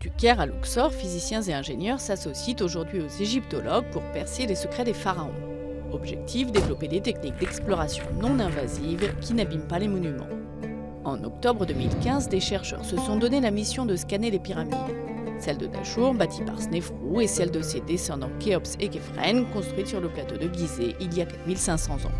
Du Caire à Luxor, physiciens et ingénieurs s'associent aujourd'hui aux égyptologues pour percer les secrets des pharaons. Objectif, développer des techniques d'exploration non invasives qui n'abîment pas les monuments. En octobre 2015, des chercheurs se sont donné la mission de scanner les pyramides. Celle de Dachour, bâtie par Snéfrou, et celle de ses descendants Khéops et Khéphren, construite sur le plateau de Gizeh il y a 4500 ans.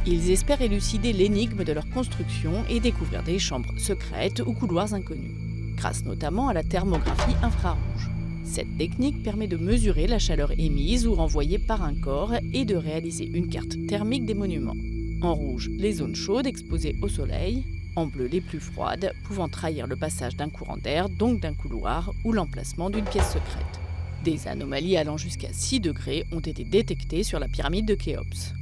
Ils espèrent élucider l'énigme de leur construction et découvrir des chambres secrètes ou couloirs inconnus, grâce notamment à la thermographie infrarouge. Cette technique permet de mesurer la chaleur émise ou renvoyée par un corps et de réaliser une carte thermique des monuments. En rouge, les zones chaudes exposées au soleil, en bleu les plus froides, pouvant trahir le passage d'un courant d'air, donc d'un couloir, ou l'emplacement d'une pièce secrète. Des anomalies allant jusqu'à 6 degrés ont été détectées sur la pyramide de Khéops.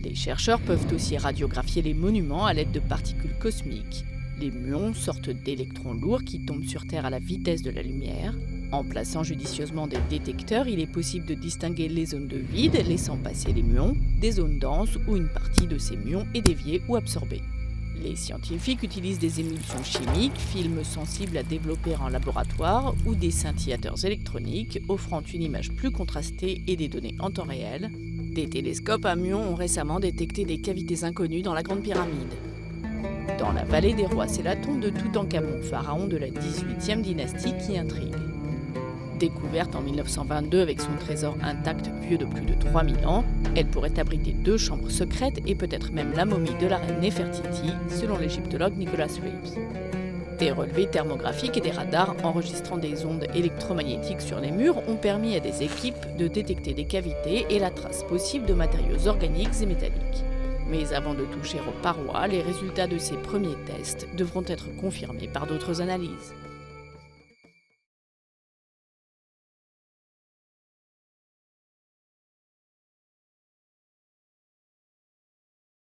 Les chercheurs peuvent aussi radiographier les monuments à l'aide de particules cosmiques. Les muons, sortent d'électrons lourds qui tombent sur Terre à la vitesse de la lumière. En plaçant judicieusement des détecteurs, il est possible de distinguer les zones de vide, laissant passer les muons, des zones denses où une partie de ces muons est déviée ou absorbée. Les scientifiques utilisent des émulsions chimiques, films sensibles à développer en laboratoire ou des scintillateurs électroniques offrant une image plus contrastée et des données en temps réel. Des télescopes à muons ont récemment détecté des cavités inconnues dans la Grande Pyramide. Dans la vallée des rois, c'est la tombe de Toutankhamon, pharaon de la 18e dynastie, qui intrigue. Découverte en 1922 avec son trésor intact vieux de plus de 3000 ans, elle pourrait abriter 2 chambres secrètes et peut-être même la momie de la reine Néfertiti, selon l'égyptologue Nicholas Reeves. Des relevés thermographiques et des radars enregistrant des ondes électromagnétiques sur les murs ont permis à des équipes de détecter des cavités et la trace possible de matériaux organiques et métalliques. Mais avant de toucher aux parois, les résultats de ces premiers tests devront être confirmés par d'autres analyses.